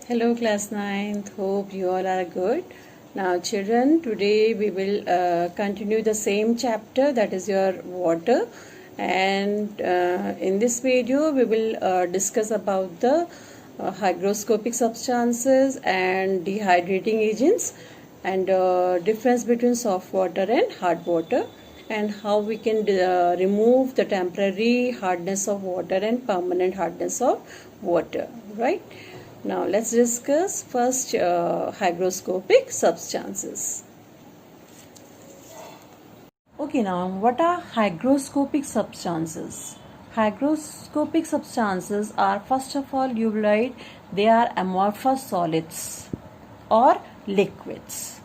Hello class 9th, hope you all are good. Now children, today we will continue the same chapter, that is your water, and in this video we will discuss about the hygroscopic substances and dehydrating agents and difference between soft water and hard water, and how we can remove the temporary hardness of water and permanent hardness of water, right? Now let's discuss first hygroscopic substances. Okay, now what are hygroscopic substances? Hygroscopic substances are, first of all, you will write they are amorphous solids or liquids,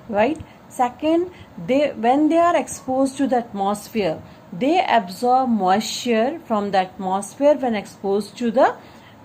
right? Second, when they are exposed to the atmosphere, they absorb moisture from the atmosphere when exposed to the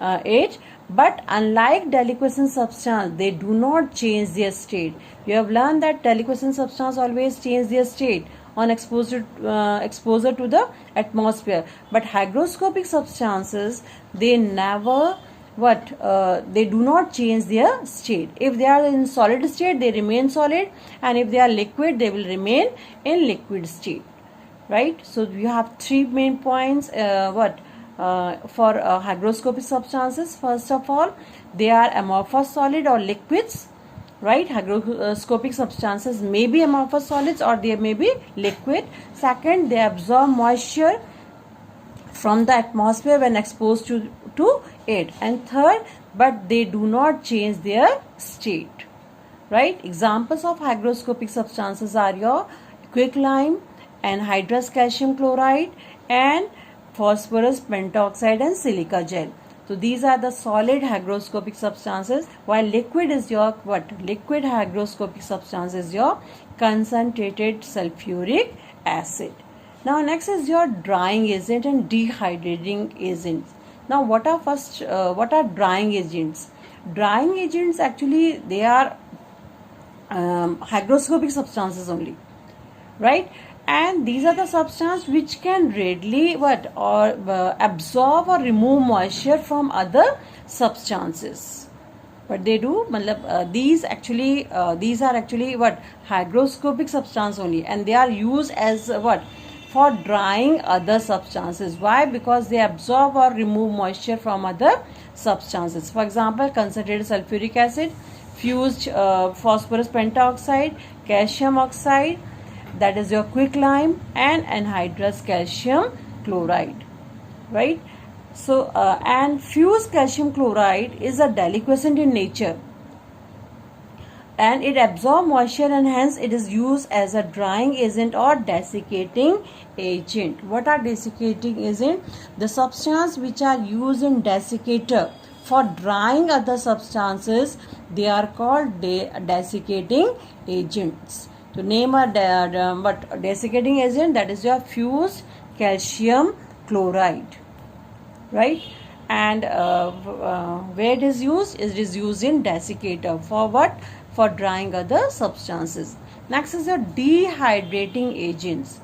air. But unlike deliquescent substance, they do not change their state. You have learned that deliquescent substance always change their state on exposure to the atmosphere. But hygroscopic substances, they never they do not change their state. If they are in solid state, they remain solid, and if they are liquid, they will remain in liquid state, right? So you have three main points for hygroscopic substances. First of all, they are amorphous solid or liquids, right? Hygroscopic substances may be amorphous solids or they may be liquid. Second, they absorb moisture from the atmosphere when exposed to it. And third, but they do not change their state, right? Examples of hygroscopic substances are your quicklime, anhydrous calcium chloride, and phosphorus pentoxide and silica gel. So these are the solid hygroscopic substances, while liquid is your liquid hygroscopic substance is your concentrated sulfuric acid. Now next is your drying agent and dehydrating agents. Now what are drying agents? Drying agents, actually they are hygroscopic substances only, right? And these are the substances which can readily absorb or remove moisture from other substances. What they do, these are actually hygroscopic substance only, and they are used as for drying other substances. Why? Because they absorb or remove moisture from other substances. For example, concentrated sulfuric acid, fused phosphorus pentoxide, calcium oxide, that is your quicklime, and anhydrous calcium chloride, right? So and fused calcium chloride is a deliquescent in nature, and it absorbs moisture, and hence it is used as a drying agent or desiccating agent. What are desiccating agent? The substance which are used in desiccator for drying other substances, they are called desiccating agents. To name a desiccating agent, that is your fused calcium chloride, right? And where it is used? It is used in desiccator. For what? For drying other substances. Next is your dehydrating agents.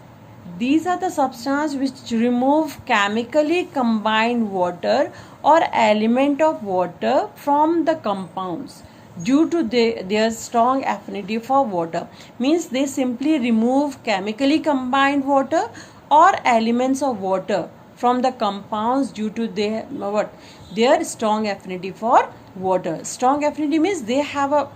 These are the substances which remove chemically combined water or element of water from the compounds due to their strong affinity for water. Means they simply remove chemically combined water or elements of water from the compounds due to their strong affinity for water. Strong affinity means they have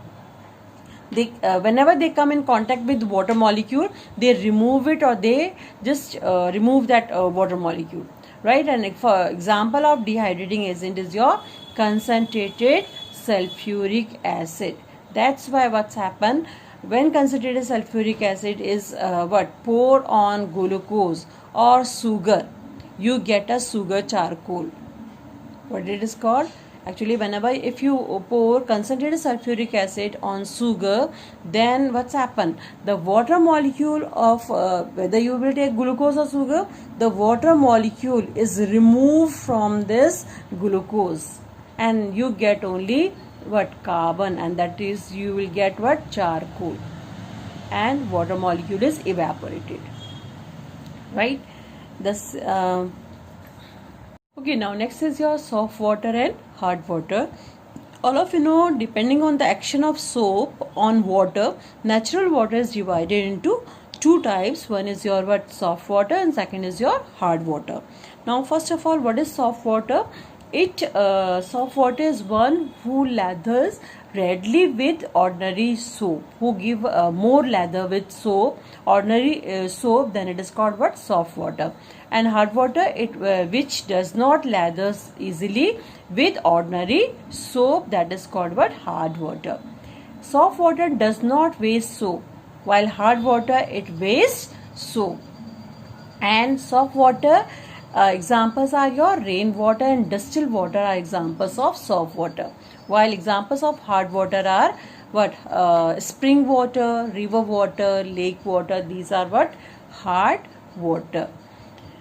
whenever they come in contact with water molecule, they remove it, or they just remove that water molecule, right? And for example of dehydrating agent is your concentrated sulfuric acid. That's why what's happened when concentrated sulfuric acid is poured on glucose or sugar, you get a sugar charcoal. What it is called? Actually, whenever if you pour concentrated sulfuric acid on sugar, then what's happened? The water molecule of whether you will take glucose or sugar, the water molecule is removed from this glucose, and you get only carbon, and that is you will get charcoal, and water molecule is evaporated, right? This okay, now next is your soft water and hard water. All of you know, depending on the action of soap on water, natural water is divided into two types. One is your soft water, and second is your hard water. Now first of all, what is soft water? Soft water is one who lathers readily with ordinary soap, who give more lather with ordinary soap, then it is called soft water. And hard water, which does not lathers easily with ordinary soap, that is called hard water. Soft water does not waste soap, while hard water it wastes soap. And soft water examples are your rainwater and distilled water are examples of soft water, while examples of hard water are spring water, river water, lake water. These are hard water.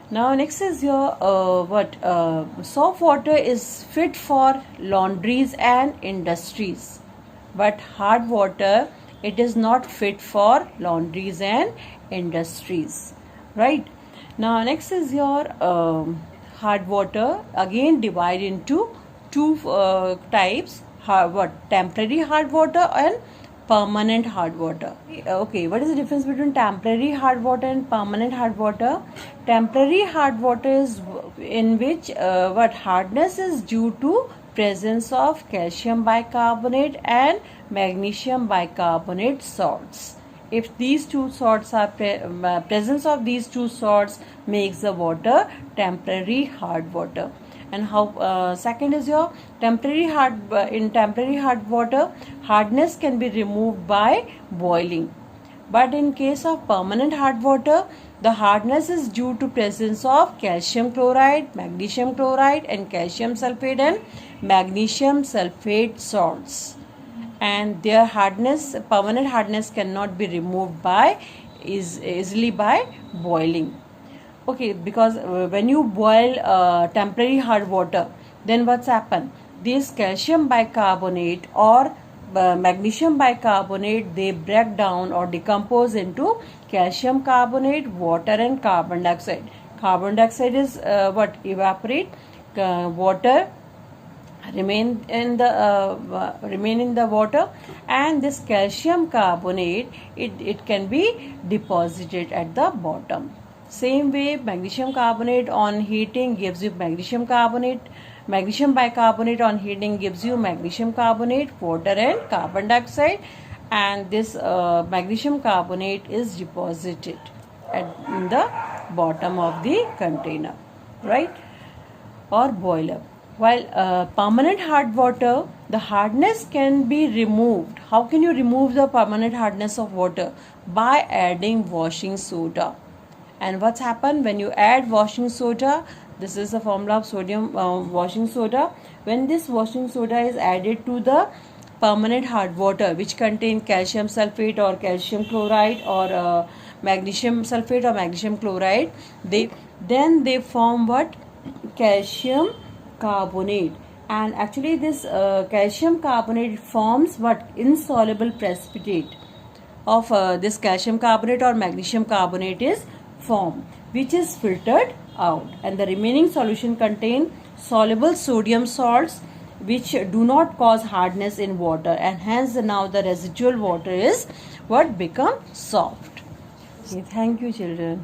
Now next is your soft water is fit for laundries and industries, but hard water it is not fit for laundries and industries, right? Now next is your hard water, again divide into two types, temporary hard water and permanent hard water. Okay, what is the difference between temporary hard water and permanent hard water? Temporary hard water is in which hardness is due to presence of calcium bicarbonate and magnesium bicarbonate salts. If these two salts are presence of these two salts makes the water temporary hard water. And how second is your temporary in temporary hard water, hardness can be removed by boiling. But in case of permanent hard water, the hardness is due to presence of calcium chloride, magnesium chloride, and calcium sulfate and magnesium sulfate salts. And their permanent hardness cannot be removed easily by boiling. Okay, because when you boil temporary hard water, then what's happened? This calcium bicarbonate or magnesium bicarbonate, they break down or decompose into calcium carbonate, water, and carbon dioxide. Carbon dioxide is evaporate, water remain in the water, and this calcium carbonate it can be deposited at the bottom. Same way, magnesium carbonate on heating gives you magnesium carbonate, magnesium bicarbonate on heating gives you magnesium carbonate, water, and carbon dioxide, and this magnesium carbonate is deposited in the bottom of the container, right, or boiler. While permanent hard water, the hardness can be removed. How can you remove the permanent hardness of water? By adding washing soda. And what's happened when you add washing soda? This is the formula of sodium washing soda. When this washing soda is added to the permanent hard water, which contain calcium sulfate or calcium chloride or magnesium sulfate or magnesium chloride, they form calcium carbonate. And actually this calcium carbonate forms insoluble precipitate of this calcium carbonate or magnesium carbonate is formed, which is filtered out, and the remaining solution contain soluble sodium salts which do not cause hardness in water, and hence now the residual water is become soft. Okay, thank you children.